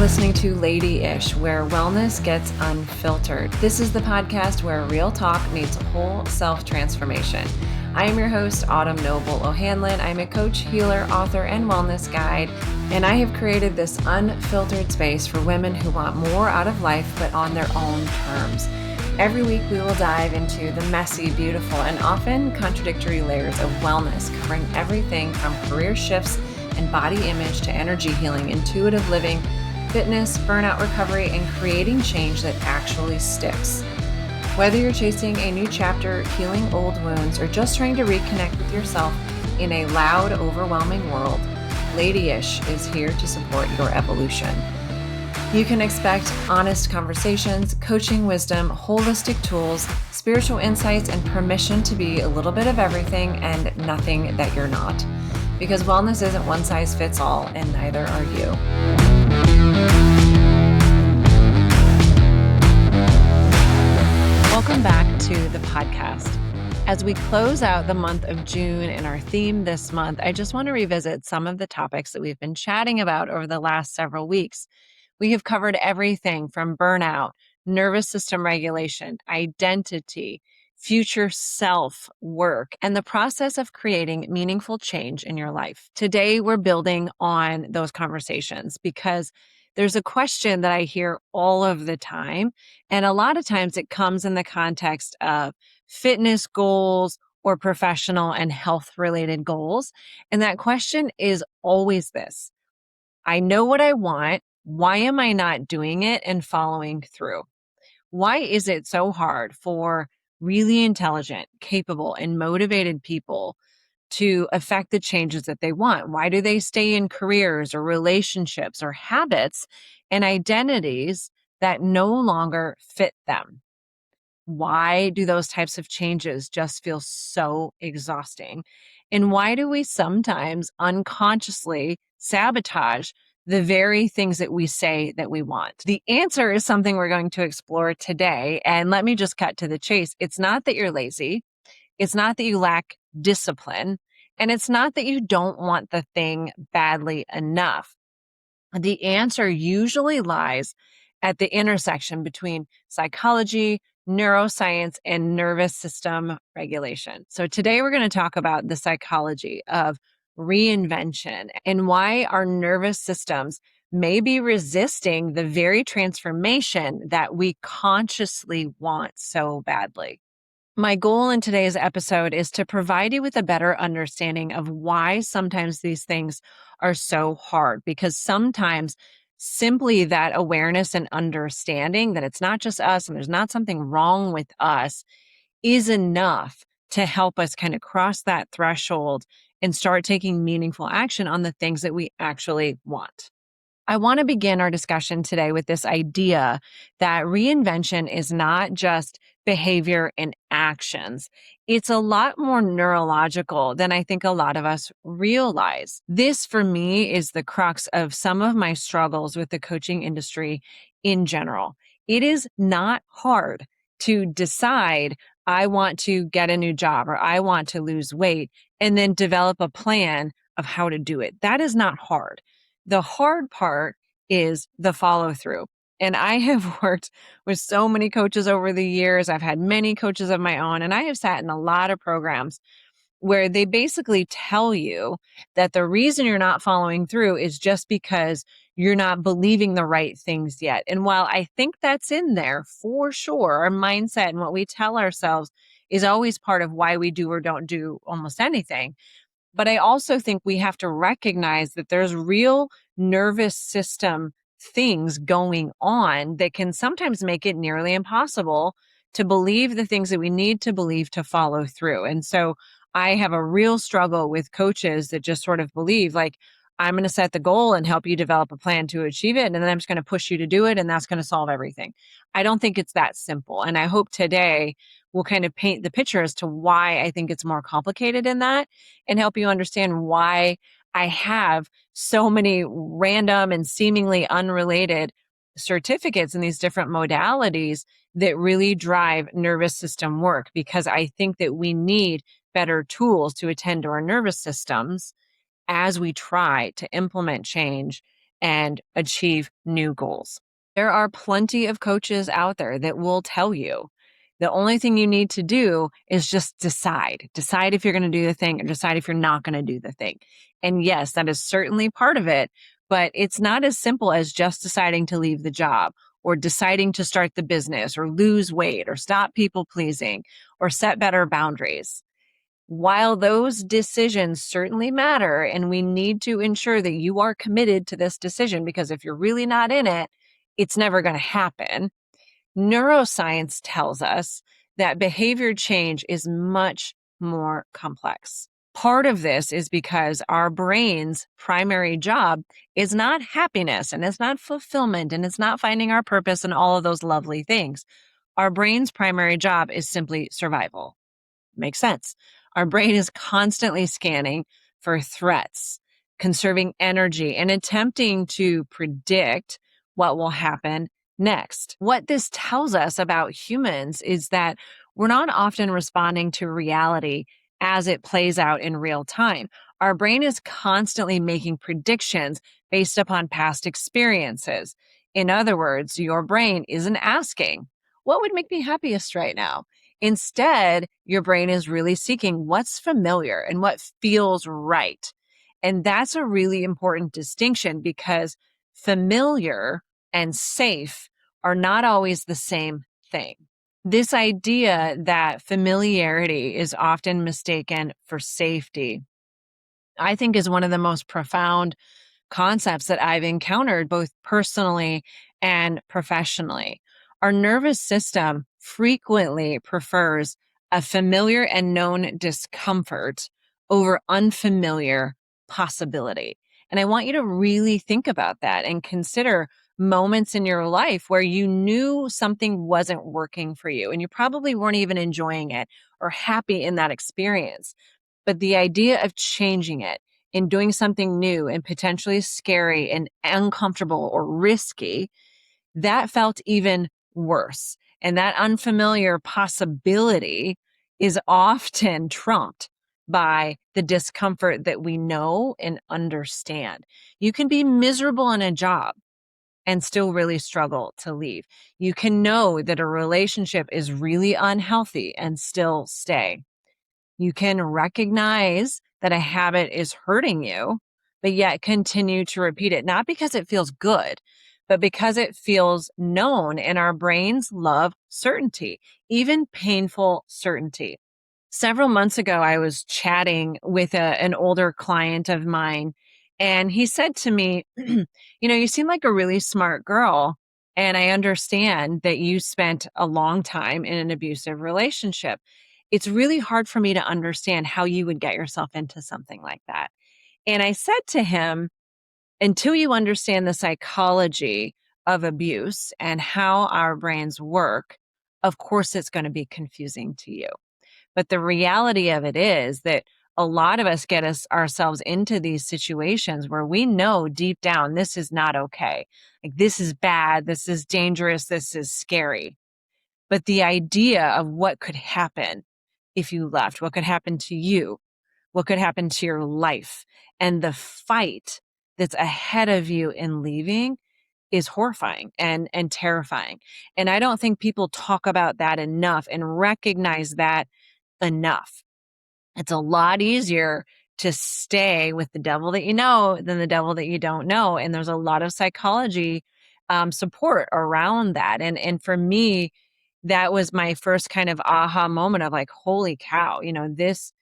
listening to Lady-ish, where wellness gets unfiltered. This is the podcast where real talk meets whole self-transformation. I am your host, Autumn Noble O'Hanlon. I'm a coach, healer, author, and wellness guide, and I have created this unfiltered space for women who want more out of life, but on their own terms. Every week, we will dive into the messy, beautiful, and often contradictory layers of wellness, covering everything from career shifts and body image to energy healing, intuitive living, fitness, burnout recovery, and creating change that actually sticks. Whether you're chasing a new chapter, healing old wounds, or just trying to reconnect with yourself in a loud, overwhelming world, Lady-ish is here to support your evolution. You can expect honest conversations, coaching wisdom, holistic tools, spiritual insights, and permission to be a little bit of everything and nothing that you're not. Because wellness isn't one size fits all, and neither are you. Welcome back to the podcast. As we close out the month of June and our theme this month, I just want to revisit some of the topics that we've been chatting about over the last several weeks. We have covered everything from burnout, nervous system regulation, identity, future self work, and the process of creating meaningful change in your life. Today, we're building on those conversations because there's a question that I hear all of the time. And a lot of times it comes in the context of fitness goals or professional and health related goals. And that question is always this: I know what I want. Why am I not doing it and following through? Why is it so hard for really intelligent, capable, and motivated people to affect the changes that they want? Why do they stay in careers or relationships or habits and identities that no longer fit them? Why do those types of changes just feel so exhausting? And why do we sometimes unconsciously sabotage the very things that we say that we want? The answer is something we're going to explore today. And let me just cut to the chase. It's not that you're lazy. It's not that you lack discipline. And it's not that you don't want the thing badly enough. The answer usually lies at the intersection between psychology, neuroscience, and nervous system regulation. So today we're going to talk about the psychology of reinvention and why our nervous systems may be resisting the very transformation that we consciously want so badly. My goal in today's episode is to provide you with a better understanding of why sometimes these things are so hard, because sometimes simply that awareness and understanding that it's not just us and there's not something wrong with us is enough to help us kind of cross that threshold and start taking meaningful action on the things that we actually want. I want to begin our discussion today with this idea that reinvention is not just behavior and actions. It's a lot more neurological than I think a lot of us realize. This, for me, is the crux of some of my struggles with the coaching industry in general. It is not hard to decide, I want to get a new job or I want to lose weight, and then develop a plan of how to do it. That is not hard. The hard part is the follow through. And I have worked with so many coaches over the years. I've had many coaches of my own, and I have sat in a lot of programs where they basically tell you that the reason you're not following through is just because you're not believing the right things yet. And while I think that's in there for sure, our mindset and what we tell ourselves is always part of why we do or don't do almost anything. But I also think we have to recognize that there's real nervous system things going on that can sometimes make it nearly impossible to believe the things that we need to believe to follow through. And so I have a real struggle with coaches that just sort of believe, like, I'm going to set the goal and help you develop a plan to achieve it, and then I'm just going to push you to do it, and that's going to solve everything. I don't think it's that simple. And I hope today will kind of paint the picture as to why I think it's more complicated in that, and help you understand why I have so many random and seemingly unrelated certificates in these different modalities that really drive nervous system work, because I think that we need better tools to attend to our nervous systems as we try to implement change and achieve new goals. There are plenty of coaches out there that will tell you the only thing you need to do is just decide. Decide if you're going to do the thing or decide if you're not going to do the thing. And yes, that is certainly part of it, but it's not as simple as just deciding to leave the job or deciding to start the business or lose weight or stop people pleasing or set better boundaries. While those decisions certainly matter, and we need to ensure that you are committed to this decision, because if you're really not in it, it's never going to happen. Neuroscience tells us that behavior change is much more complex. Part of this is because our brain's primary job is not happiness and it's not fulfillment and it's not finding our purpose and all of those lovely things. Our brain's primary job is simply survival. Makes sense. Our brain is constantly scanning for threats, conserving energy, and attempting to predict what will happen next. What this tells us about humans is that we're not often responding to reality as it plays out in real time. Our brain is constantly making predictions based upon past experiences. In other words, your brain isn't asking, what would make me happiest right now? Instead, your brain is really seeking what's familiar and what feels right. And that's a really important distinction because familiar and safe are not always the same thing. This idea that familiarity is often mistaken for safety, I think, is one of the most profound concepts that I've encountered both personally and professionally. Our nervous system frequently prefers a familiar and known discomfort over unfamiliar possibility. And I want you to really think about that and consider moments in your life where you knew something wasn't working for you and you probably weren't even enjoying it or happy in that experience. But the idea of changing it and doing something new and potentially scary and uncomfortable or risky, that felt even worse. And that unfamiliar possibility is often trumped by the discomfort that we know and understand. You can be miserable in a job and still really struggle to leave. You can know that a relationship is really unhealthy and still stay. You can recognize that a habit is hurting you, but yet continue to repeat it, not because it feels good, but because it feels known. And our brains love certainty, even painful certainty. Several months ago, I was chatting with an older client of mine, and he said to me, you seem like a really smart girl. And I understand that you spent a long time in an abusive relationship. It's really hard for me to understand how you would get yourself into something like that. And I said to him, until you understand the psychology of abuse and how our brains work, of course, it's going to be confusing to you. But the reality of it is that a lot of us get ourselves into these situations where we know deep down this is not okay. Like, this is bad, this is dangerous, this is scary. But the idea of what could happen if you left, what could happen to you, what could happen to your life, and the fight that's ahead of you in leaving is horrifying and terrifying. And I don't think people talk about that enough and recognize that enough. It's a lot easier to stay with the devil that you know than the devil that you don't know. And there's a lot of psychology support around that. And for me, that was my first kind of aha moment of like, holy cow, this,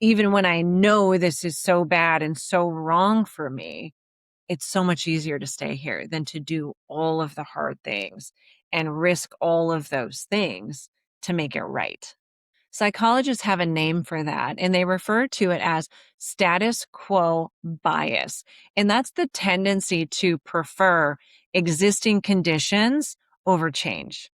even when I know this is so bad and so wrong for me, it's so much easier to stay here than to do all of the hard things and risk all of those things to make it right. Psychologists have a name for that, and they refer to it as status quo bias. And that's the tendency to prefer existing conditions over change,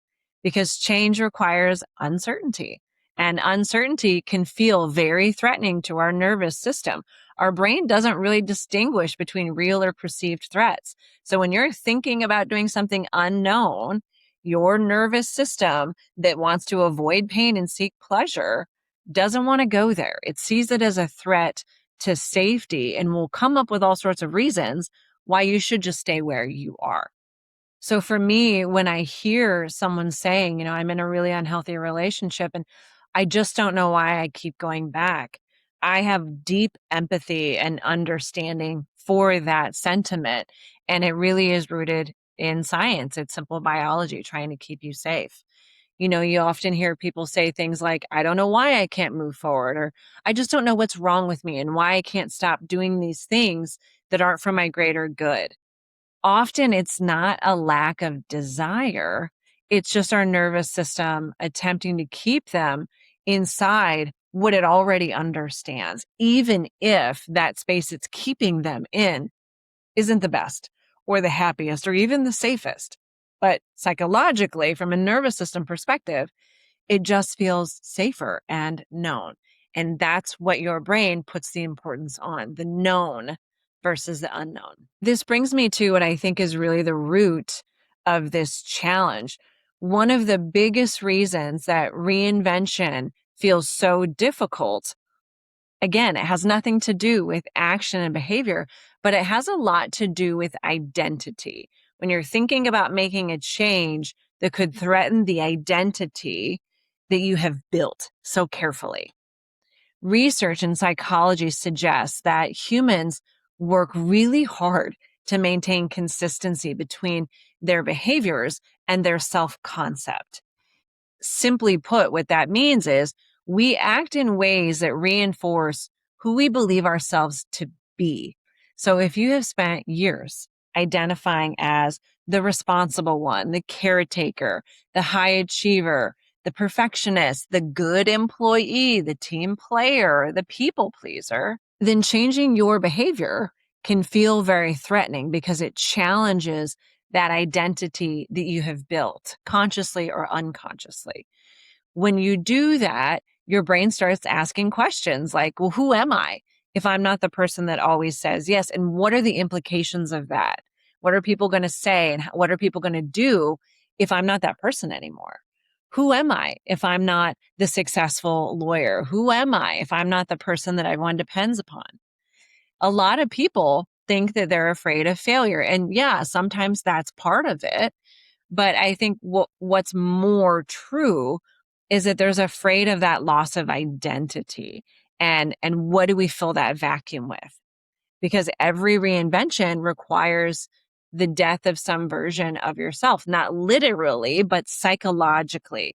because change requires uncertainty. And uncertainty can feel very threatening to our nervous system. Our brain doesn't really distinguish between real or perceived threats. So when you're thinking about doing something unknown, your nervous system that wants to avoid pain and seek pleasure doesn't want to go there. It sees it as a threat to safety and will come up with all sorts of reasons why you should just stay where you are. So for me, when I hear someone saying, I'm in a really unhealthy relationship and I just don't know why I keep going back, I have deep empathy and understanding for that sentiment. And it really is rooted in science. It's simple biology trying to keep you safe. You often hear people say things like, I don't know why I can't move forward, or I just don't know what's wrong with me and why I can't stop doing these things that aren't for my greater good. Often it's not a lack of desire. It's just our nervous system attempting to keep them inside what it already understands, even if that space it's keeping them in isn't the best or the happiest or even the safest. But psychologically, from a nervous system perspective, it just feels safer and known. And that's what your brain puts the importance on, the known versus the unknown. This brings me to what I think is really the root of this challenge. One of the biggest reasons that reinvention feels so difficult, again, it has nothing to do with action and behavior, but it has a lot to do with identity. When you're thinking about making a change that could threaten the identity that you have built so carefully. Research in psychology suggests that humans work really hard to maintain consistency between their behaviors and their self-concept. Simply put, what that means is we act in ways that reinforce who we believe ourselves to be. So if you have spent years identifying as the responsible one, the caretaker, the high achiever, the perfectionist, the good employee, the team player, the people pleaser, then changing your behavior can feel very threatening because it challenges that identity that you have built consciously or unconsciously. When you do that, your brain starts asking questions like, well, who am I if I'm not the person that always says yes? And what are the implications of that? What are people going to say? And what are people going to do if I'm not that person anymore? Who am I if I'm not the successful lawyer? Who am I if I'm not the person that everyone depends upon? A lot of people think that they're afraid of failure. And yeah, sometimes that's part of it. But I think what's more true is that there's afraid of that loss of identity. And what do we fill that vacuum with? Because every reinvention requires the death of some version of yourself, not literally, but psychologically.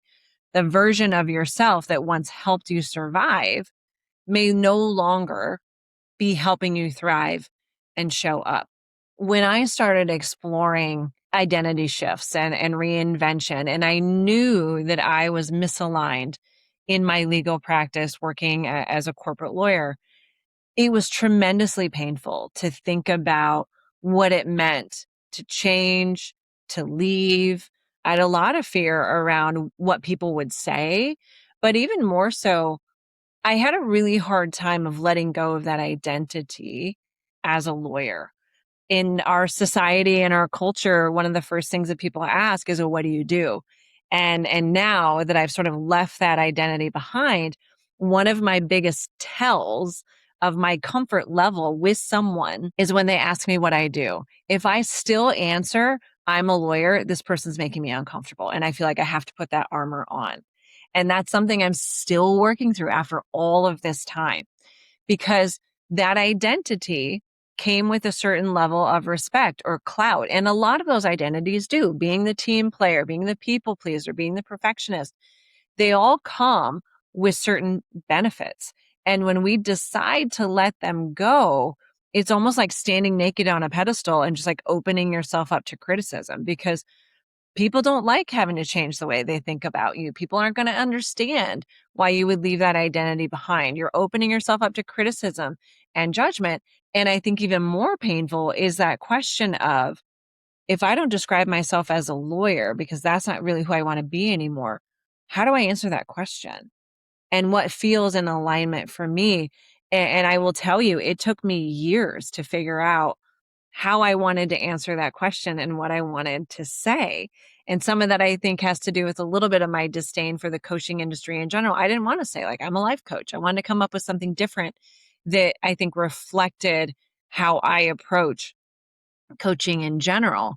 The version of yourself that once helped you survive may no longer be helping you thrive and show up. When I started exploring identity shifts and reinvention, and I knew that I was misaligned in my legal practice working as a corporate lawyer, it was tremendously painful to think about what it meant to change, to leave. I had a lot of fear around what people would say, but even more so, I had a really hard time of letting go of that identity as a lawyer. In our society and our culture, one of the first things that people ask is, well, what do you do? And now that I've sort of left that identity behind, one of my biggest tells of my comfort level with someone is when they ask me what I do. If I still answer, I'm a lawyer, this person's making me uncomfortable. And I feel like I have to put that armor on. And that's something I'm still working through after all of this time because that identity came with a certain level of respect or clout. And a lot of those identities do, being the team player, being the people pleaser, being the perfectionist, they all come with certain benefits. And when we decide to let them go, it's almost like standing naked on a pedestal and just like opening yourself up to criticism because people don't like having to change the way they think about you. People aren't going to understand why you would leave that identity behind. You're opening yourself up to criticism and judgment. And I think even more painful is that question of, if I don't describe myself as a lawyer, because that's not really who I want to be anymore, how do I answer that question? And what feels in alignment for me? And I will tell you, it took me years to figure out how I wanted to answer that question and what I wanted to say. And some of that I think has to do with a little bit of my disdain for the coaching industry in general. I didn't want to say, like, I'm a life coach. I wanted to come up with something different that I think reflected how I approach coaching in general.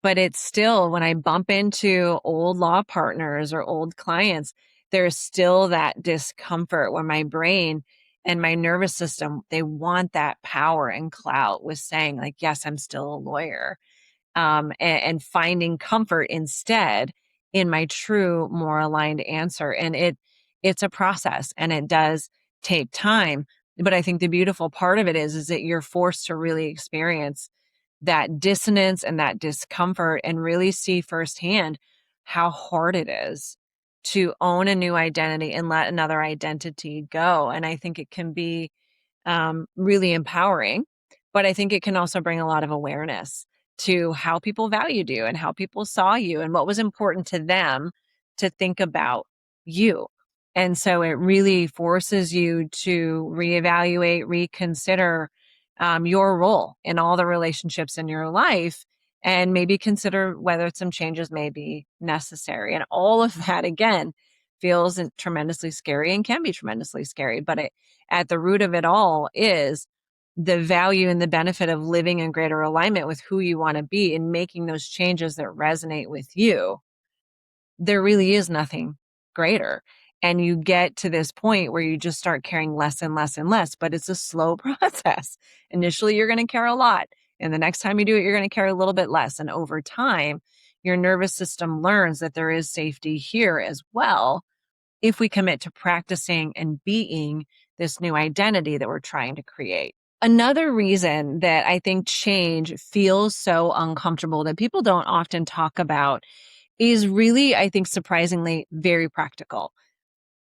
But it's still, when I bump into old law partners or old clients, there's still that discomfort where my brain and my nervous system, they want that power and clout with saying, like, yes, I'm still a lawyer, and finding comfort instead in my true, more aligned answer. And it's a process, and it does take time. But I think the beautiful part of it is that you're forced to really experience that dissonance and that discomfort and really see firsthand how hard it is to own a new identity and let another identity go. And I think it can be really empowering, but I think it can also bring a lot of awareness to how people valued you and how people saw you and what was important to them to think about you. And so it really forces you to reevaluate, reconsider your role in all the relationships in your life, and maybe consider whether some changes may be necessary. And all of that, again, feels tremendously scary and can be tremendously scary. But at the root of it all is the value and the benefit of living in greater alignment with who you want to be and making those changes that resonate with you. There really is nothing greater. And you get to this point where you just start caring less and less and less, but it's a slow process. Initially, you're going to care a lot. And the next time you do it, you're going to care a little bit less. And over time, your nervous system learns that there is safety here as well if we commit to practicing and being this new identity that we're trying to create. Another reason that I think change feels so uncomfortable that people don't often talk about is really, I think, surprisingly very practical.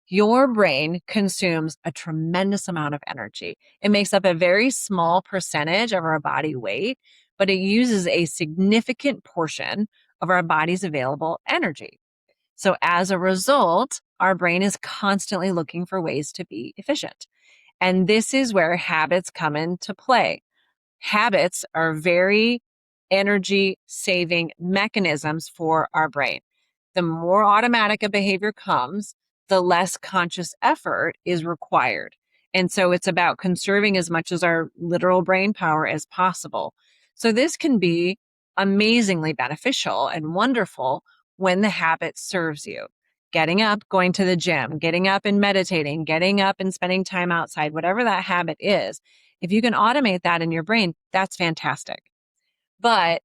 Your brain consumes a tremendous amount of energy. It makes up a very small percentage of our body weight, but it uses a significant portion of our body's available energy. So as a result, our brain is constantly looking for ways to be efficient. And this is where habits come into play. Habits are very energy saving mechanisms for our brain. The more automatic a behavior comes, the less conscious effort is required. And so it's about conserving as much as our literal brain power as possible. So this can be amazingly beneficial and wonderful when the habit serves you. Getting up, going to the gym, getting up and meditating, getting up and spending time outside, whatever that habit is, if you can automate that in your brain, that's fantastic. But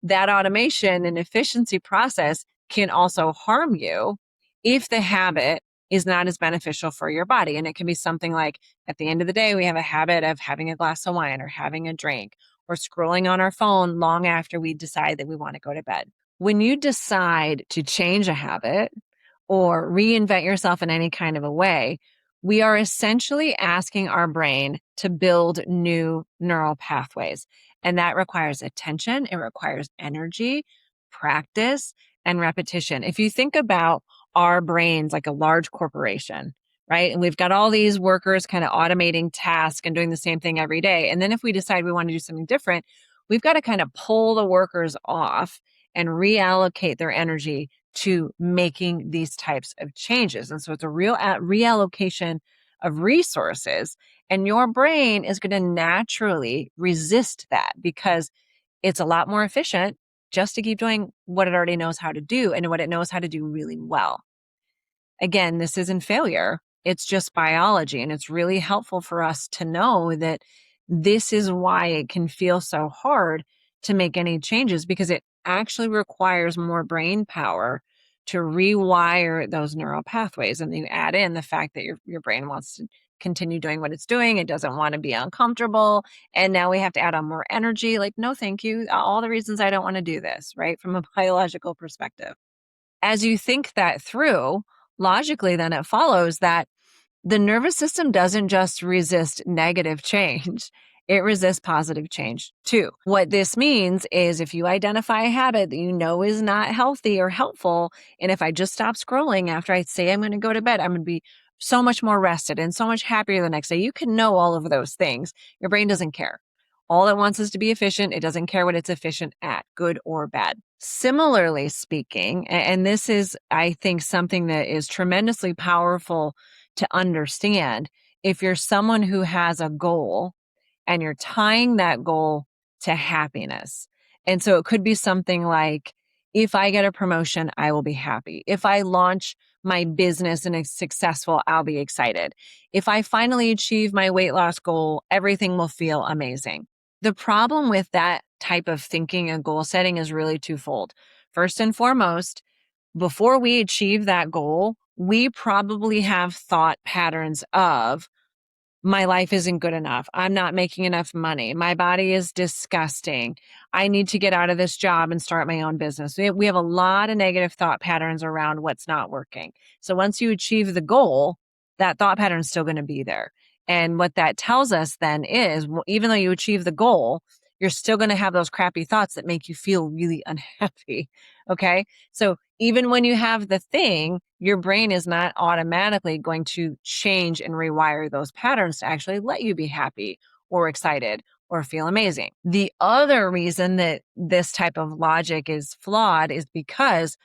that automation and efficiency process can also harm you if the habit is not as beneficial for your body. And it can be something like, at the end of the day, we have a habit of having a glass of wine or having a drink or scrolling on our phone long after we decide that we want to go to bed. When you decide to change a habit or reinvent yourself in any kind of a way, we are essentially asking our brain to build new neural pathways. And that requires attention, it requires energy, practice, and repetition. If you think about our brains like a large corporation, right? And we've got all these workers kind of automating tasks and doing the same thing every day. And then if we decide we want to do something different, we've got to kind of pull the workers off and reallocate their energy to making these types of changes. And so it's a real reallocation of resources. And your brain is going to naturally resist that because it's a lot more efficient just to keep doing what it already knows how to do and what it knows how to do really well. Again, this isn't failure. It's just biology. And it's really helpful for us to know that this is why it can feel so hard to make any changes, because it actually requires more brain power to rewire those neural pathways. And then you add in the fact that your brain wants to continue doing what it's doing. It doesn't want to be uncomfortable. And now we have to add on more energy. Like, no, thank you. All the reasons I don't want to do this, right? From a biological perspective. As you think that through, logically, then it follows that the nervous system doesn't just resist negative change, it resists positive change too. What this means is if you identify a habit that you know is not healthy or helpful, and if I just stop scrolling after I say I'm going to go to bed, I'm going to be so much more rested and so much happier the next day. You can know all of those things. Your brain doesn't care. All it wants is to be efficient. It doesn't care what it's efficient at, good or bad. Similarly speaking, and this is, I think, something that is tremendously powerful to understand. If you're someone who has a goal and you're tying that goal to happiness. And so it could be something like, if I get a promotion, I will be happy. If I launch my business and it's successful, I'll be excited. If I finally achieve my weight loss goal, everything will feel amazing. The problem with that type of thinking and goal setting is really twofold. First and foremost, before we achieve that goal, we probably have thought patterns of, my life isn't good enough. I'm not making enough money. My body is disgusting. I need to get out of this job and start my own business. We have a lot of negative thought patterns around what's not working. So once you achieve the goal, that thought pattern is still going to be there. And what that tells us then is, even though you achieve the goal, you're still going to have those crappy thoughts that make you feel really unhappy. Okay. So even when you have the thing, your brain is not automatically going to change and rewire those patterns to actually let you be happy or excited or feel amazing. The other reason that this type of logic is flawed is because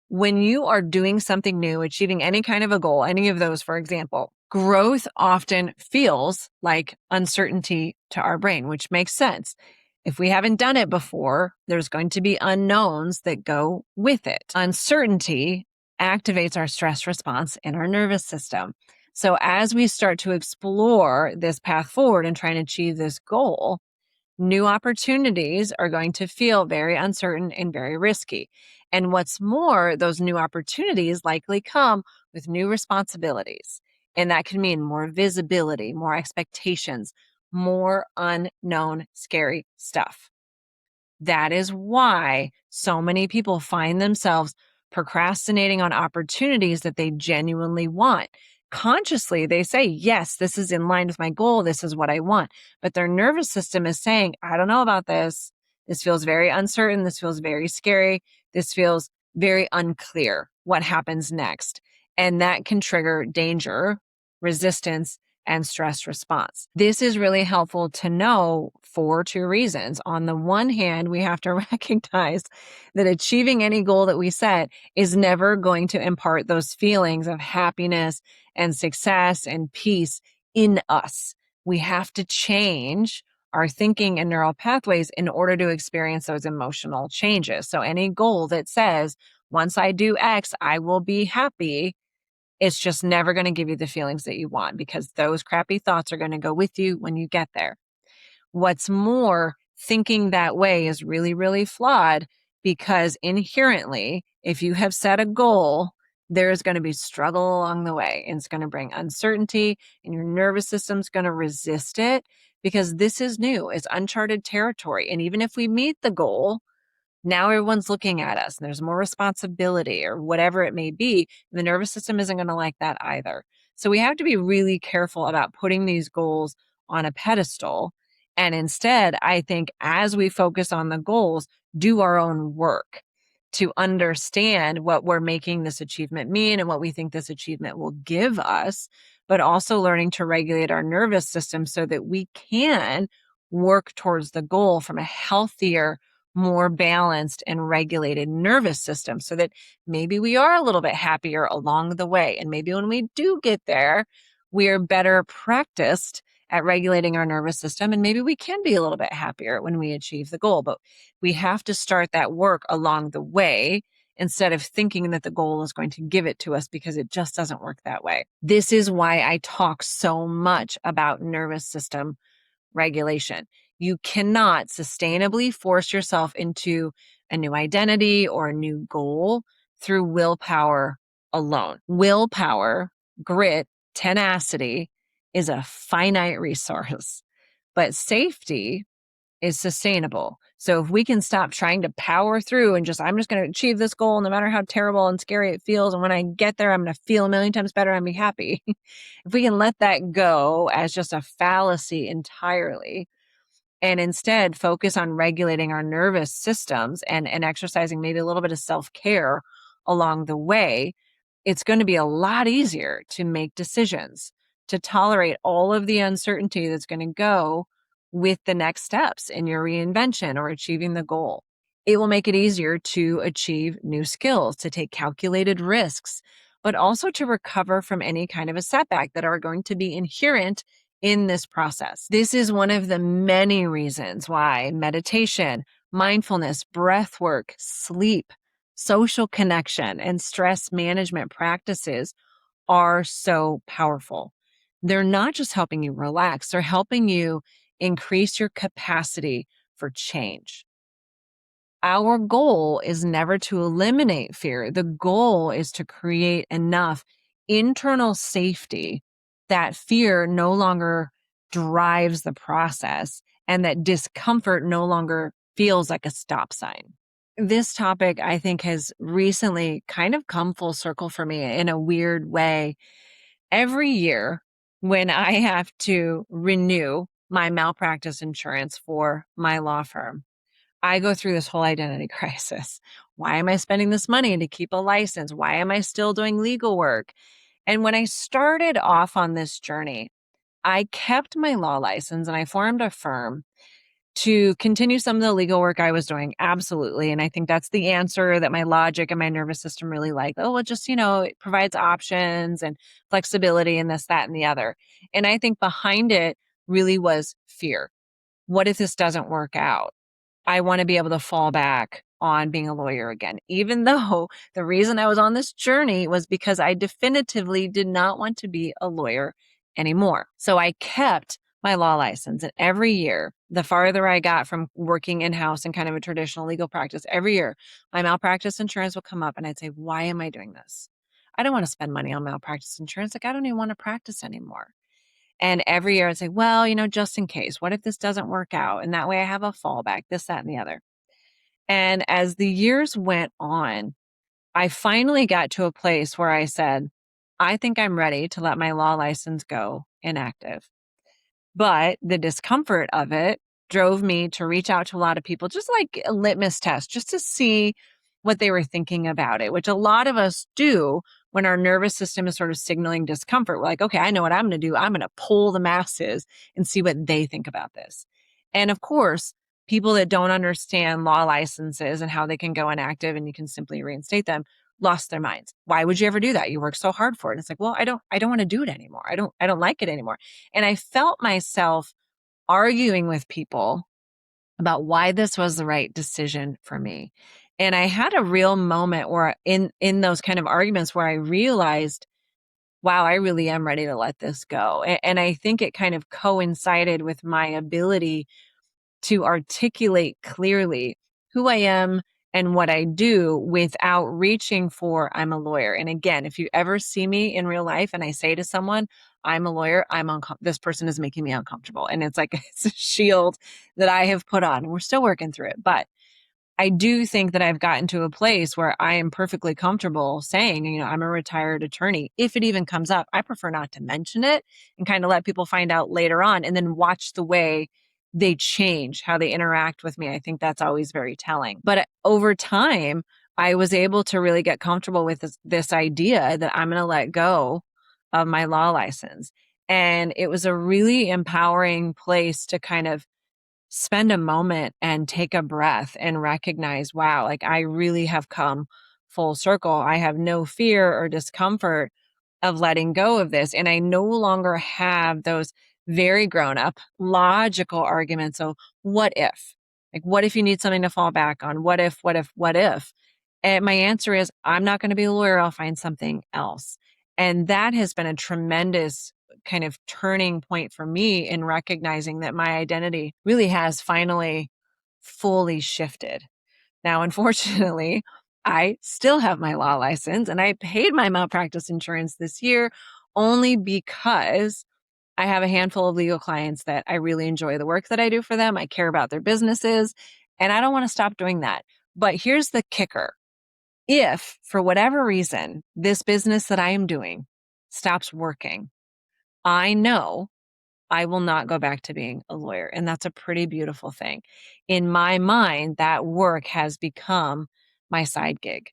when you are doing something new, achieving any kind of a goal, any of those, for example, growth often feels like uncertainty to our brain, which makes sense. If we haven't done it before, there's going to be unknowns that go with it. Uncertainty activates our stress response in our nervous system. So as we start to explore this path forward and try and achieve this goal, new opportunities are going to feel very uncertain and very risky. And what's more, those new opportunities likely come with new responsibilities. And that can mean more visibility, more expectations, more unknown, scary stuff. That is why so many people find themselves procrastinating on opportunities that they genuinely want. Consciously, they say, yes, this is in line with my goal. This is what I want. But their nervous system is saying, I don't know about this. This feels very uncertain. This feels very scary. This feels very unclear what happens next. And that can trigger danger, resistance, and stress response. This is really helpful to know for two reasons. On the one hand, we have to recognize that achieving any goal that we set is never going to impart those feelings of happiness and success and peace in us. We have to change our thinking and neural pathways in order to experience those emotional changes. So any goal that says, once I do X, I will be happy, it's just never going to give you the feelings that you want, because those crappy thoughts are going to go with you when you get there. What's more, thinking that way is really, really flawed, because inherently, if you have set a goal, there's going to be struggle along the way, and it's going to bring uncertainty, and your nervous system's going to resist it, because this is new. It's uncharted territory. And even if we meet the goal, now everyone's looking at us and there's more responsibility or whatever it may be. The nervous system isn't going to like that either. So we have to be really careful about putting these goals on a pedestal. And instead, I think as we focus on the goals, do our own work to understand what we're making this achievement mean and what we think this achievement will give us, but also learning to regulate our nervous system so that we can work towards the goal from a healthier, more balanced and regulated nervous system, so that maybe we are a little bit happier along the way. And maybe when we do get there, we are better practiced at regulating our nervous system. And maybe we can be a little bit happier when we achieve the goal. But we have to start that work along the way instead of thinking that the goal is going to give it to us, because it just doesn't work that way. This is why I talk so much about nervous system regulation. You cannot sustainably force yourself into a new identity or a new goal through willpower alone. Willpower, grit, tenacity is a finite resource, but safety is sustainable. So if we can stop trying to power through and I'm just going to achieve this goal no matter how terrible and scary it feels, and when I get there, I'm going to feel a million times better and be happy. If we can let that go as just a fallacy entirely, and instead focus on regulating our nervous systems and exercising maybe a little bit of self-care along the way, it's going to be a lot easier to make decisions, to tolerate all of the uncertainty that's going to go with the next steps in your reinvention or achieving the goal. It will make it easier to achieve new skills, to take calculated risks, but also to recover from any kind of a setback that are going to be inherent in this process. This is one of the many reasons why meditation, mindfulness, breath work, sleep, social connection, and stress management practices are so powerful. They're not just helping you relax, they're helping you increase your capacity for change. Our goal is never to eliminate fear. The goal is to create enough internal safety that fear no longer drives the process and that discomfort no longer feels like a stop sign. This topic, I think, has recently kind of come full circle for me in a weird way. Every year, when I have to renew my malpractice insurance for my law firm, I go through this whole identity crisis. Why am I spending this money to keep a license? Why am I still doing legal work? And when I started off on this journey, I kept my law license and I formed a firm to continue some of the legal work I was doing. Absolutely. And I think that's the answer that my logic and my nervous system really like. Oh, well, just, it provides options and flexibility and this, that, and the other. And I think behind it really was fear. What if this doesn't work out? I want to be able to fall back on being a lawyer again, even though the reason I was on this journey was because I definitively did not want to be a lawyer anymore. So I kept my law license. And every year, the farther I got from working in-house in kind of a traditional legal practice, every year, my malpractice insurance will come up and I'd say, why am I doing this? I don't want to spend money on malpractice insurance. Like, I don't even want to practice anymore. And every year I'd say, well, just in case, what if this doesn't work out? And that way I have a fallback, this, that, and the other. And as the years went on, I finally got to a place where I said, I think I'm ready to let my law license go inactive. But the discomfort of it drove me to reach out to a lot of people, just like a litmus test, just to see what they were thinking about it, which a lot of us do when our nervous system is sort of signaling discomfort. We're like, okay, I know what I'm going to do. I'm going to poll the masses and see what they think about this. And of course, people that don't understand law licenses and how they can go inactive and you can simply reinstate them lost their minds. Why would you ever do that? You worked so hard for it. It's like, well, I don't want to do it anymore. I don't like it anymore. And I felt myself arguing with people about why this was the right decision for me. And I had a real moment where in those kind of arguments where I realized, wow, I really am ready to let this go. And I think it kind of coincided with my ability to articulate clearly who I am and what I do without reaching for I'm a lawyer. And again, if you ever see me in real life and I say to someone, I'm a lawyer, this person is making me uncomfortable. And it's like it's a shield that I have put on. We're still working through it. But I do think that I've gotten to a place where I am perfectly comfortable saying, I'm a retired attorney. If it even comes up, I prefer not to mention it and kind of let people find out later on and then watch the way they change, how they interact with me. I think that's always very telling. But over time, I was able to really get comfortable with this idea that I'm going to let go of my law license. And it was a really empowering place to kind of spend a moment and take a breath and recognize, wow, like I really have come full circle. I have no fear or discomfort of letting go of this. And I no longer have those very grown up logical arguments. So what if? Like, what if you need something to fall back on? What if, what if, what if? And my answer is, I'm not going to be a lawyer. I'll find something else. And that has been a tremendous kind of turning point for me in recognizing that my identity really has finally fully shifted. Now, unfortunately, I still have my law license and I paid my malpractice insurance this year only because I have a handful of legal clients that I really enjoy the work that I do for them. I care about their businesses and I don't want to stop doing that. But here's the kicker. If for whatever reason, this business that I am doing stops working, I know I will not go back to being a lawyer. And that's a pretty beautiful thing. In my mind, that work has become my side gig.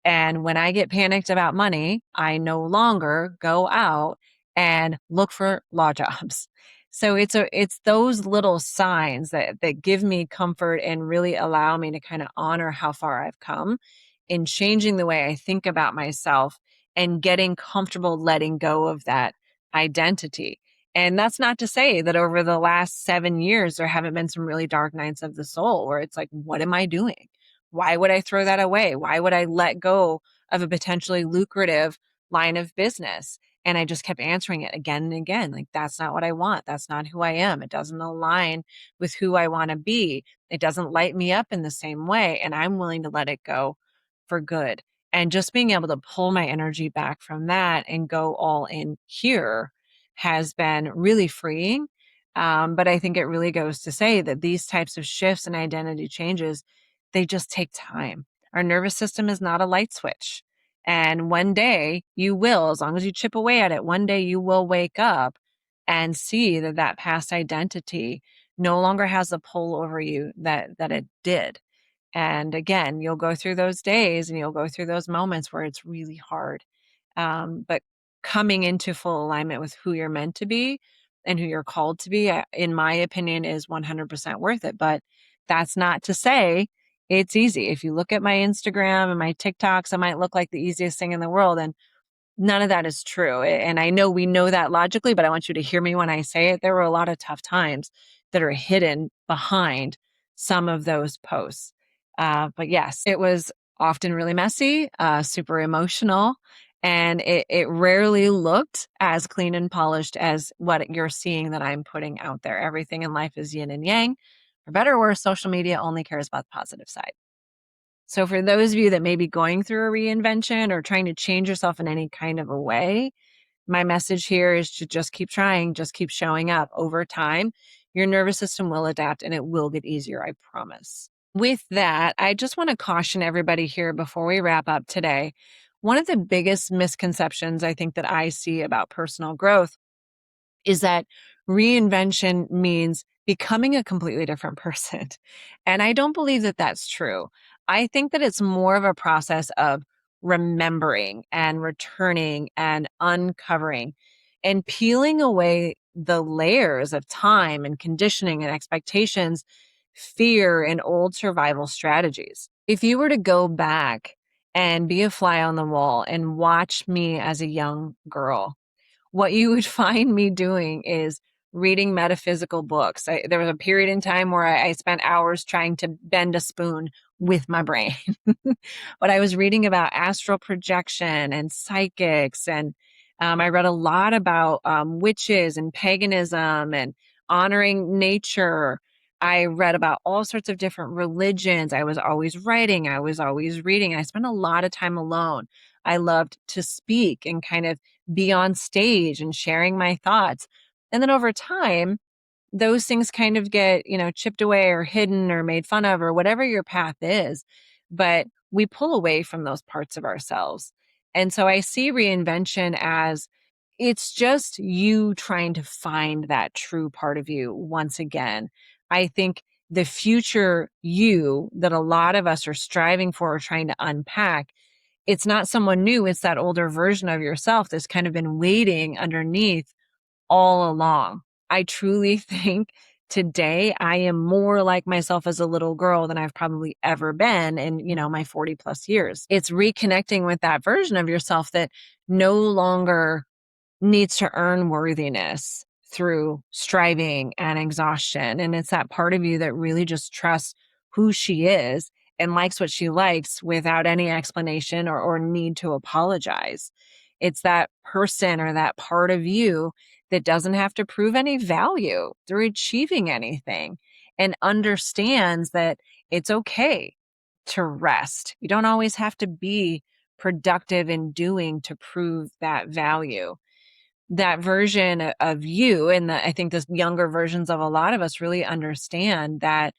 And when I get panicked about money, I no longer go out and look for law jobs. So it's those little signs that give me comfort and really allow me to kind of honor how far I've come in changing the way I think about myself and getting comfortable letting go of that identity. And that's not to say that over the last 7 years, there haven't been some really dark nights of the soul where it's like, what am I doing? Why would I throw that away? Why would I let go of a potentially lucrative line of business? And I just kept answering it again and again. Like, that's not what I want. That's not who I am. It doesn't align with who I want to be. It doesn't light me up in the same way. And I'm willing to let it go for good. And just being able to pull my energy back from that and go all in here has been really freeing. But I think it really goes to say that these types of shifts and identity changes, they just take time. Our nervous system is not a light switch. And one day you will, as long as you chip away at it, one day you will wake up and see that that past identity no longer has a pull over you that it did. And again, you'll go through those days and you'll go through those moments where it's really hard. But coming into full alignment with who you're meant to be and who you're called to be, in my opinion, is 100% worth it. But that's not to say it's easy. If you look at my Instagram and my TikToks, it might look like the easiest thing in the world. And none of that is true. And I know we know that logically, but I want you to hear me when I say it. There were a lot of tough times that are hidden behind some of those posts. But yes, it was often really messy, super emotional, and it rarely looked as clean and polished as what you're seeing that I'm putting out there. Everything in life is yin and yang. For better or worse, social media only cares about the positive side. So for those of you that may be going through a reinvention or trying to change yourself in any kind of a way, my message here is to just keep trying, just keep showing up. Over time, your nervous system will adapt and it will get easier, I promise. With that, I just want to caution everybody here before we wrap up today. One of the biggest misconceptions I think that I see about personal growth is that reinvention means becoming a completely different person. And I don't believe that that's true. I think that it's more of a process of remembering and returning and uncovering and peeling away the layers of time and conditioning and expectations, fear and old survival strategies. If you were to go back and be a fly on the wall and watch me as a young girl, what you would find me doing is reading metaphysical books. There was a period in time where I spent hours trying to bend a spoon with my brain. But I was reading about astral projection and psychics, and I read a lot about witches and paganism and honoring nature. I read about all sorts of different religions. I was always writing. I was always reading. I spent a lot of time alone. I loved to speak and kind of be on stage and sharing my thoughts. And then over time, those things kind of get, chipped away or hidden or made fun of or whatever your path is. But we pull away from those parts of ourselves. And so I see reinvention as it's just you trying to find that true part of you once again. I think the future you that a lot of us are striving for or trying to unpack, it's not someone new, it's that older version of yourself that's kind of been waiting underneath all along. I truly think today I am more like myself as a little girl than I've probably ever been in, my 40 plus years. It's reconnecting with that version of yourself that no longer needs to earn worthiness through striving and exhaustion. And it's that part of you that really just trusts who she is and likes what she likes without any explanation or need to apologize. It's that person or that part of you that doesn't have to prove any value through achieving anything and understands that it's okay to rest. You don't always have to be productive in doing to prove that value. That version of you, and I think the younger versions of a lot of us really understand that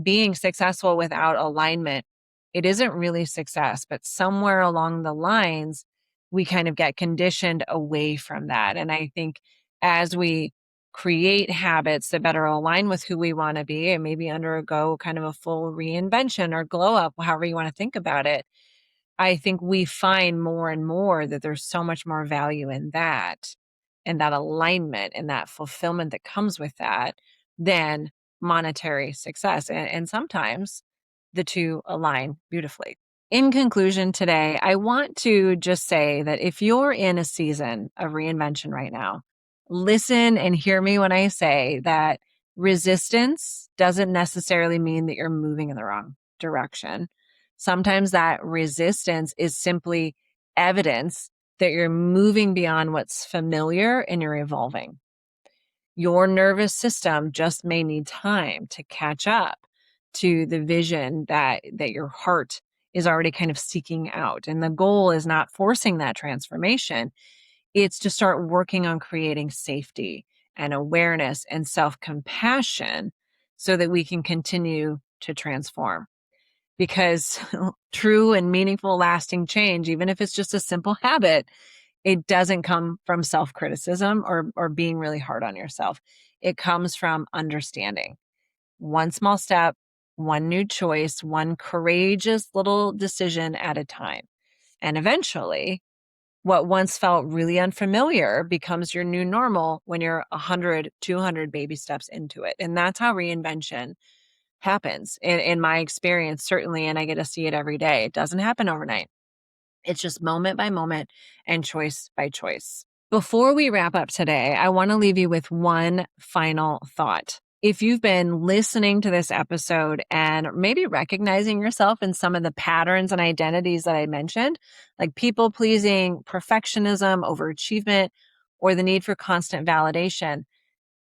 being successful without alignment, it isn't really success, but somewhere along the lines, we kind of get conditioned away from that. And I think as we create habits that better align with who we want to be and maybe undergo kind of a full reinvention or glow up, however you want to think about it, I think we find more and more that there's so much more value in that and that alignment and that fulfillment that comes with that than monetary success. And sometimes the two align beautifully. In conclusion, today, I want to just say that if you're in a season of reinvention right now, Listen and hear me when I say that resistance doesn't necessarily mean that you're moving in the wrong direction. Sometimes that resistance is simply evidence that you're moving beyond what's familiar and you're evolving. Your nervous system just may need time to catch up to the vision that your heart is already kind of seeking out. And the goal is not forcing that transformation. It's to start working on creating safety and awareness and self-compassion so that we can continue to transform. Because true and meaningful lasting change, even if it's just a simple habit, it doesn't come from self-criticism or being really hard on yourself. It comes from understanding. One small step, one new choice, one courageous little decision at a time. And eventually, what once felt really unfamiliar becomes your new normal when you're 100, 200 baby steps into it. And that's how reinvention happens in my experience, certainly. And I get to see it every day. It doesn't happen overnight. It's just moment by moment and choice by choice. Before we wrap up today, I want to leave you with one final thought. If you've been listening to this episode and maybe recognizing yourself in some of the patterns and identities that I mentioned, like people pleasing, perfectionism, overachievement, or the need for constant validation,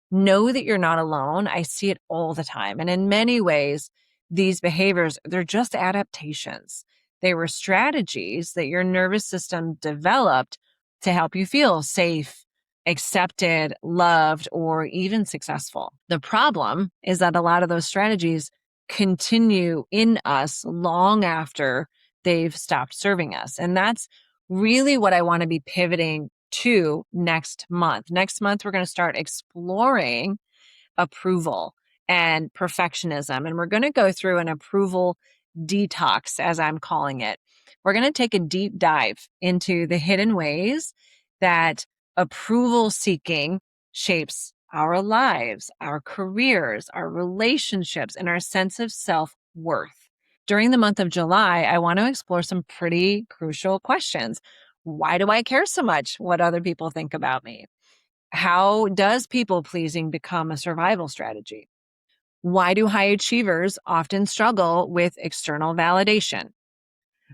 know that you're not alone. I see it all the time. And in many ways, these behaviors, they're just adaptations. They were strategies that your nervous system developed to help you feel safe, accepted, loved, or even successful. The problem is that a lot of those strategies continue in us long after they've stopped serving us. And that's really what I want to be pivoting to next month. Next month, we're going to start exploring approval and perfectionism. And we're going to go through an approval detox, as I'm calling it. We're going to take a deep dive into the hidden ways that approval seeking shapes our lives, our careers, our relationships, and our sense of self-worth. During the month of July, I want to explore some pretty crucial questions. Why do I care so much what other people think about me? How does people pleasing become a survival strategy? Why do high achievers often struggle with external validation?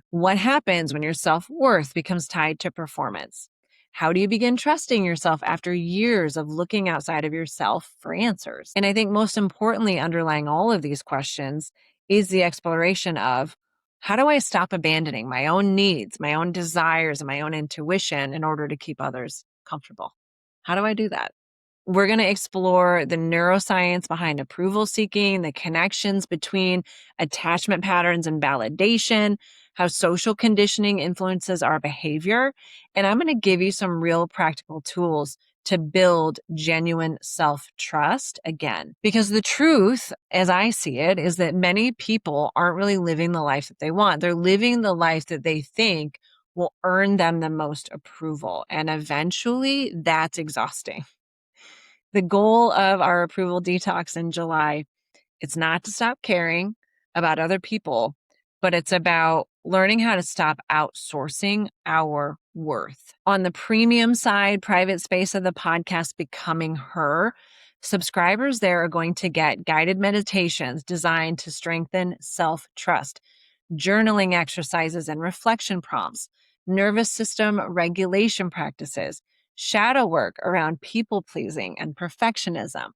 What happens when your self-worth becomes tied to performance? How do you begin trusting yourself after years of looking outside of yourself for answers? And I think most importantly, underlying all of these questions is the exploration of how do I stop abandoning my own needs, my own desires, and my own intuition in order to keep others comfortable? How do I do that? We're going to explore the neuroscience behind approval seeking, the connections between attachment patterns and validation, how social conditioning influences our behavior. And I'm going to give you some real practical tools to build genuine self-trust again. Because the truth, as I see it, is that many people aren't really living the life that they want. They're living the life that they think will earn them the most approval. And eventually that's exhausting. The goal of our approval detox in July, it's not to stop caring about other people, but it's about learning how to stop outsourcing our worth. On the premium side, private space of the podcast, Becoming Her, subscribers there are going to get guided meditations designed to strengthen self-trust, journaling exercises and reflection prompts, nervous system regulation practices, shadow work around people pleasing and perfectionism,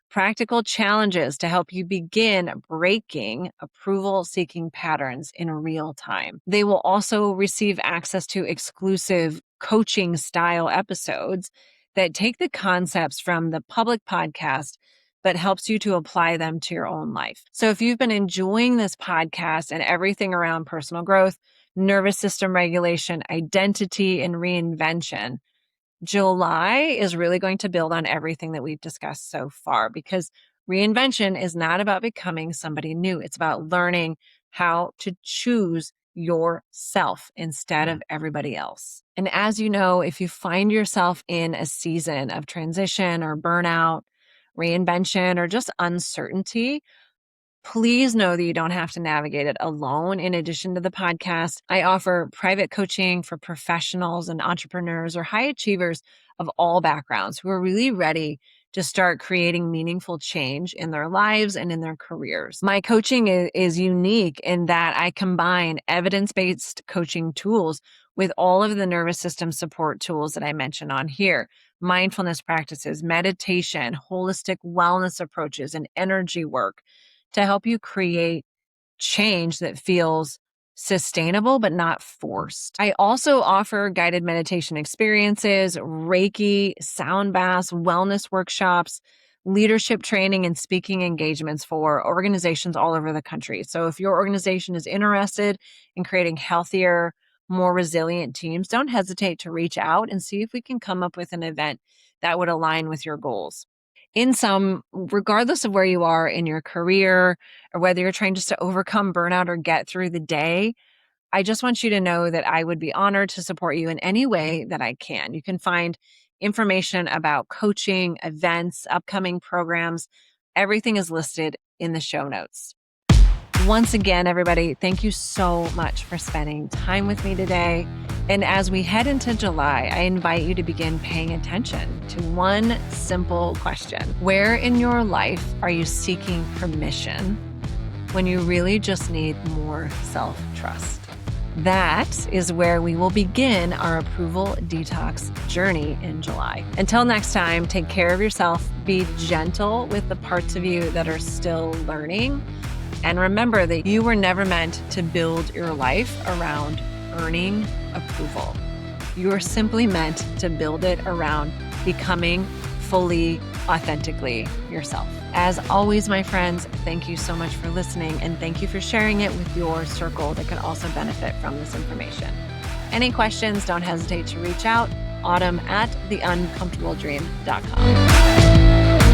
practical challenges to help you begin breaking approval seeking patterns in real time. They will also receive access to exclusive coaching style episodes that take the concepts from the public podcast but helps you to apply them to your own life. So if you've been enjoying this podcast and everything around personal growth, nervous system regulation, identity, and reinvention, July is really going to build on everything that we've discussed so far, because reinvention is not about becoming somebody new. It's about learning how to choose yourself instead of everybody else. And as you know, if you find yourself in a season of transition or burnout, reinvention, or just uncertainty, Please know that you don't have to navigate it alone. In addition to the podcast, I offer private coaching for professionals and entrepreneurs or high achievers of all backgrounds who are really ready to start creating meaningful change in their lives and in their careers. My coaching is unique in that I combine evidence-based coaching tools with all of the nervous system support tools that I mentioned on here: mindfulness practices, meditation, holistic wellness approaches, and energy work to help you create change that feels sustainable but not forced. I also offer guided meditation experiences, Reiki, sound baths, wellness workshops, leadership training, and speaking engagements for organizations all over the country. So if your organization is interested in creating healthier, more resilient teams, don't hesitate to reach out and see if we can come up with an event that would align with your goals. In sum, regardless of where you are in your career or whether you're trying just to overcome burnout or get through the day, I just want you to know that I would be honored to support you in any way that I can. You can find information about coaching, events, upcoming programs. Everything is listed in the show notes. Once again, everybody, thank you so much for spending time with me today. And as we head into July, I invite you to begin paying attention to one simple question. Where in your life are you seeking permission when you really just need more self-trust? That is where we will begin our approval detox journey in July. Until next time, take care of yourself, be gentle with the parts of you that are still learning, and remember that you were never meant to build your life around earning approval. You are simply meant to build it around becoming fully, authentically yourself. As always, my friends, thank you so much for listening, and thank you for sharing it with your circle that could also benefit from this information. Any questions, don't hesitate to reach out. Autumn@theuncomfortabledream.com.